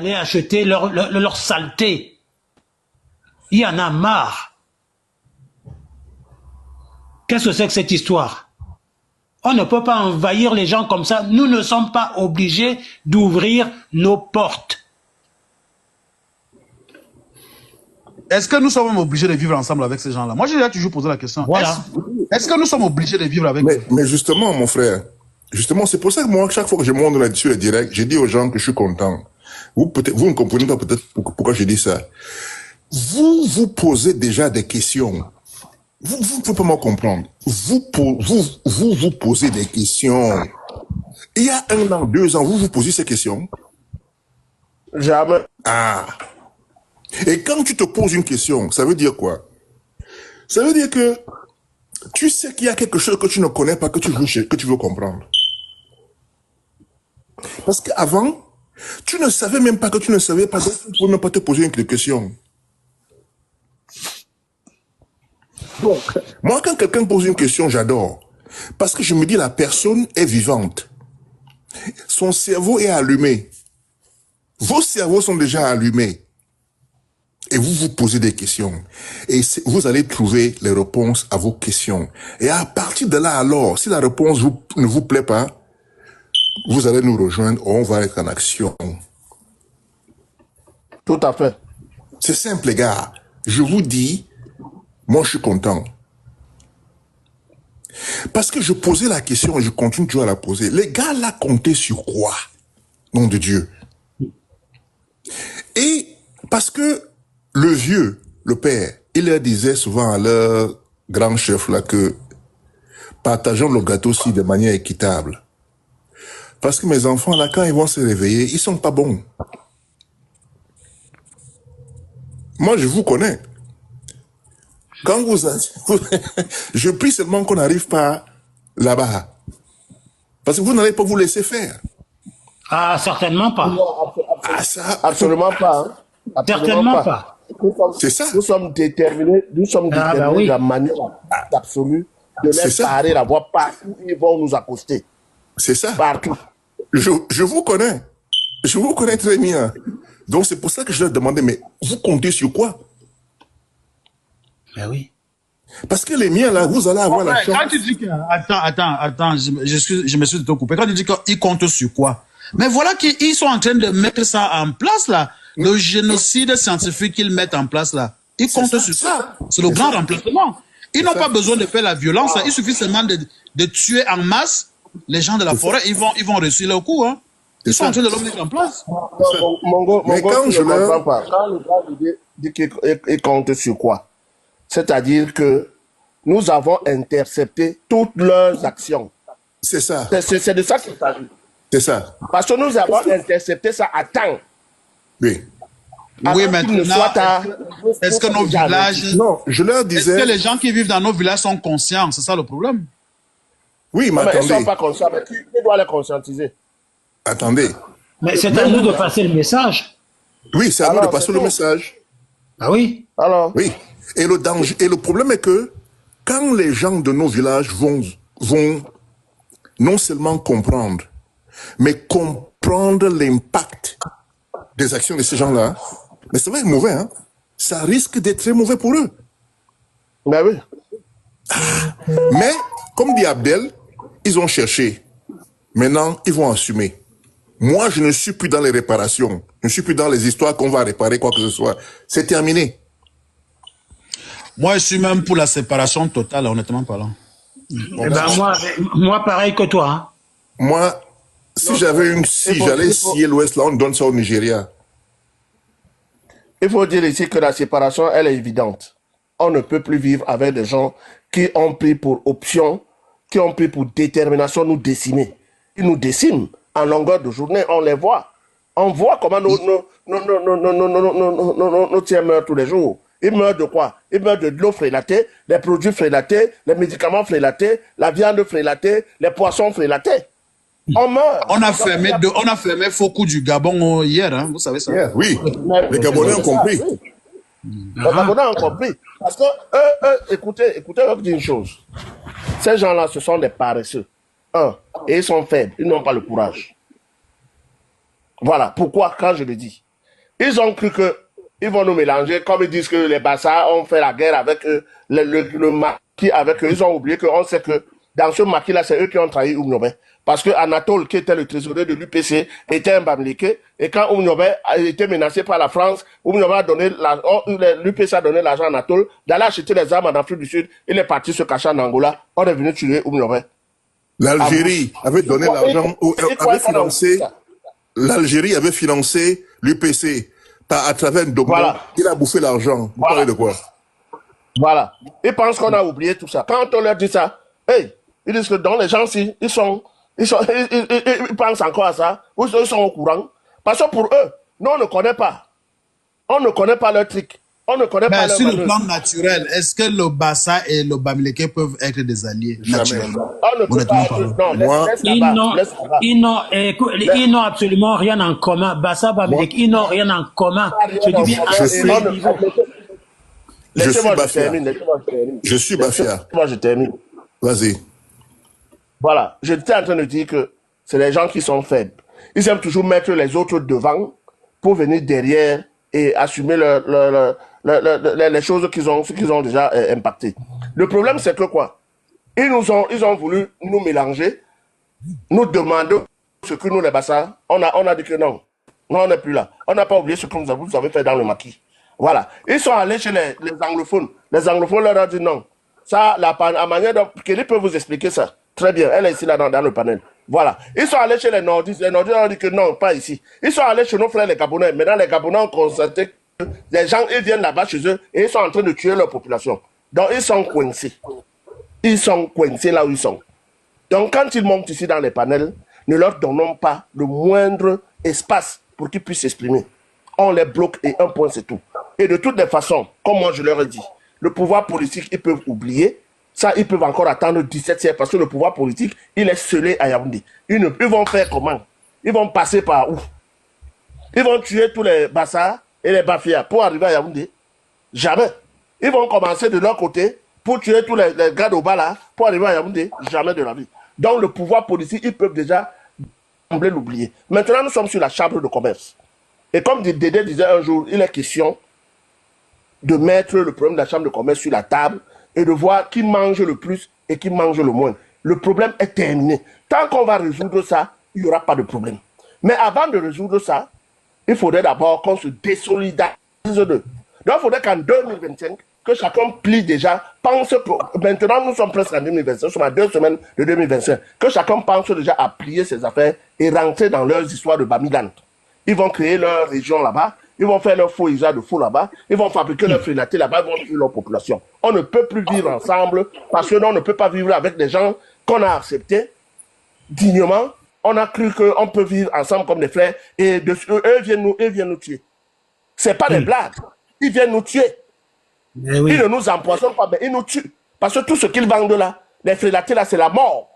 aller acheter leur saleté. Il y en a marre. Qu'est-ce que c'est que cette histoire? On ne peut pas envahir les gens comme ça. Nous ne sommes pas obligés d'ouvrir nos portes. Est-ce que nous sommes obligés de vivre ensemble avec ces gens-là? Moi, j'ai toujours posé la question. Voilà. Est-ce que nous sommes obligés de vivre avec eux? Mais justement, mon frère, justement, c'est pour ça que moi, chaque fois que je monte là-dessus le direct, j'ai dit aux gens que je suis content. Vous ne comprenez pas peut-être pourquoi je dis ça. Vous vous posez déjà des questions. Vous ne pouvez pas me comprendre. Vous posez des questions. Il y a 1 an, 2 ans, vous vous posez ces questions? Jamais. Ah. Et quand tu te poses une question, ça veut dire quoi? Ça veut dire que tu sais qu'il y a quelque chose que tu ne connais pas, que tu veux comprendre. Parce qu'avant, tu ne savais même pas que tu ne savais pas, donc tu ne pouvais même pas te poser une question. Donc, moi, quand quelqu'un pose une question, j'adore. Parce que je me dis, la personne est vivante. Son cerveau est allumé. Vos cerveaux sont déjà allumés. Et vous vous posez des questions. Et vous allez trouver les réponses à vos questions. Et à partir de là, alors, si la réponse ne vous plaît pas, vous allez nous rejoindre, on va être en action. Tout à fait. C'est simple, les gars. Je vous dis, moi, je suis content. Parce que je posais la question et je continue toujours à la poser. Les gars, là, comptaient sur quoi? Nom de Dieu. Et parce que le vieux, le père, il leur disait souvent à leur grand chef là que partageons le gâteau aussi de manière équitable. Parce que mes enfants là, quand ils vont se réveiller, ils sont pas bons. Moi, je vous connais. Quand je prie seulement qu'on n'arrive pas là-bas. Parce que vous n'allez pas vous laisser faire. Ah, certainement pas. Ah, ça. Absolument pas. Hein. Absolument Certainement pas. C'est ça. Nous sommes déterminés bah oui. de la manière absolue de les parer, la voie partout, ils vont nous accoster. C'est ça. Partout. Je vous connais. Je vous connais très bien. Donc c'est pour ça que je leur demandais, mais vous comptez sur quoi? Ben oui. Parce que les miens, là, vous allez avoir la chance. Quand tu dis que... Attends, je me suis de te couper. Quand tu dis qu'ils comptent sur quoi? Mais voilà qu'ils sont en train de mettre ça en place, là. Le génocide scientifique qu'ils mettent en place, là. Ils comptent sur ça. C'est le grand remplacement. Ils n'ont pas besoin de faire la violence. Il suffit seulement de tuer en masse les gens de la forêt. Ils vont réussir leur coup, hein. Ils sont en train de le mettre en place. Mais quand je ne comprends pas. Quand le gars dit qu'il compte sur quoi? C'est-à-dire que nous avons intercepté toutes leurs actions. C'est ça. C'est de ça qu'il s'agit. C'est ça. Parce que nous avons intercepté ça à temps. Oui. Oui, maintenant, est-ce que nos villages... Non, je leur disais... Est-ce que les gens qui vivent dans nos villages sont conscients? C'est ça le problème. Oui, mais ils ne attendez. sont pas conscients, mais qui doit les conscientiser? Attendez. Mais c'est à nous de passer le message. Oui, c'est à nous de passer le message. Ah oui. Alors? Oui. Et le danger, et le problème est que quand les gens de nos villages vont non seulement comprendre, mais comprendre l'impact des actions de ces gens-là, mais ça va être mauvais, hein. Ça risque d'être très mauvais pour eux. Ben oui. Mais, comme dit Abdel, ils ont cherché. Maintenant, ils vont assumer. Moi, je ne suis plus dans les réparations. Je ne suis plus dans les histoires qu'on va réparer quoi que ce soit. C'est terminé. Moi, je suis même pour la séparation totale, honnêtement parlant. Eh ben moi, pareil que toi. Hein. Moi, si j'avais une scie, j'allais scier l'Ouest, là, on donne ça au Nigeria. Il faut dire ici que la séparation, elle est évidente. On ne peut plus vivre avec des gens qui ont pris pour option, qui ont pris pour détermination nous décimer. Ils nous déciment en longueur de journée, on les voit. On voit comment nos tiens meurent tous les jours. Ils meurent de quoi? Ils meurent de l'eau frélatée, les produits frélatés, les médicaments frélatés, la viande frélatée, les poissons frélatés. On meurt. On a fermé Foucault du Gabon hier, hein, vous savez ça? Yeah, oui, les Gabonais ont compris. Les Gabonais ont compris. Parce que écoutez, je vous dis une chose. Ces gens-là, ce sont des paresseux. Et ils sont faibles, ils n'ont pas le courage. Voilà pourquoi, quand je le dis, Ils ont cru que ils vont nous mélanger, comme ils disent que les Bassa ont fait la guerre avec eux, le maquis avec eux. Ils ont oublié qu'on sait que dans ce maquis-là, c'est eux qui ont trahi Oumniobé. Parce que Anatole, qui était le trésorier de l'UPC, était un Bamileke. Et quand Oumniobé a été menacé par la France, Oumniobé a donné l'UPC a donné l'argent à Anatole d'aller acheter les armes en Afrique du Sud. Il est parti se cacher en Angola. On est venu tuer Oumniobé. L'Algérie avait donné l'argent, avait financé, l'Algérie avait financé l'UPC à travers Ndombo. Voilà. Il a bouffé l'argent. Vous parlez de quoi? Voilà. Ils pensent qu'on a oublié tout ça. Quand on leur dit ça, hey, ils disent que dans les gens, si, ils pensent encore à ça, ou ils sont au courant. Parce que pour eux, nous, on ne connaît pas. On ne connaît pas leur truc. On ne connaît pas leur sur le manœuvre. plan naturel, est-ce que le Bassa et le Bamileke peuvent être des alliés naturellement? On ne peut pas être, non, Moi, Ils n'ont absolument rien en commun. Bassa, Bamileke, ils n'ont rien en commun. Je dis bien à ce niveau. Laissez-moi, Bafia. je termine. Je suis Bafia. Moi, je termine. Vas-y. Voilà. J'étais en train de dire que c'est les gens qui sont faibles. Ils aiment toujours mettre les autres devant pour venir derrière et assumer les choses qu'ils ont déjà impactées. Le problème, c'est que quoi? Ils ont voulu nous mélanger, nous demander ce que nous, les Bassa, on a dit que non. Non, on n'est plus là. On n'a pas oublié ce que vous avez fait dans le maquis. Voilà. Ils sont allés chez les anglophones. Les anglophones leur ont dit non. Ça, la manière dont Kelly peut vous expliquer ça. Très bien. Elle est ici là dans le panel. Voilà. Ils sont allés chez les nordistes. Les nordistes ont dit que non, pas ici. Ils sont allés chez nos frères les Gabonais. Maintenant, les Gabonais ont constaté que les gens, ils viennent là-bas chez eux et ils sont en train de tuer leur population. Donc, ils sont coincés. Ils sont coincés là où ils sont. Donc, quand ils montent ici dans les panels, ne leur donnons pas le moindre espace pour qu'ils puissent s'exprimer. On les bloque et un point, c'est tout. Et de toutes les façons, comme moi je leur ai dit, le pouvoir politique, ils peuvent oublier. Ça, ils peuvent encore attendre 17 siècles parce que le pouvoir politique, il est scellé à Yaoundé. Ils vont faire comment? Ils vont passer par où? Ils vont tuer tous les Bassa et les Bafia pour arriver à Yaoundé? Jamais. Ils vont commencer de leur côté pour tuer tous les gars d'Oba là pour arriver à Yaoundé? Jamais de la vie. Donc le pouvoir politique, ils peuvent déjà sembler l'oublier. Maintenant, nous sommes sur la chambre de commerce. Et comme Dédé disait un jour, il est question de mettre le problème de la chambre de commerce sur la table et de voir qui mange le plus et qui mange le moins. Le problème est terminé. Tant qu'on va résoudre ça, il n'y aura pas de problème. Mais avant de résoudre ça, il faudrait d'abord qu'on se désolidarise d'eux. Donc il faudrait qu'en 2025, que chacun plie déjà, pense, maintenant nous sommes presque en 2025, nous sommes à 2 semaines de 2025, que chacun pense déjà à plier ses affaires et rentrer dans leurs histoires de Bamiland. Ils vont créer leur région là-bas, ils vont faire leur faux usage de faux là-bas, ils vont fabriquer leur frénaté là-bas, ils vont tuer leur population. On ne peut plus vivre ensemble parce que on ne peut pas vivre avec des gens qu'on a acceptés dignement. On a cru qu'on peut vivre ensemble comme des frères et eux viennent nous tuer. C'est pas des blagues. Ils viennent nous tuer. Oui. Ils ne nous empoisonnent pas, mais ils nous tuent. Parce que tout ce qu'ils vendent là, les frénatés là, c'est la mort.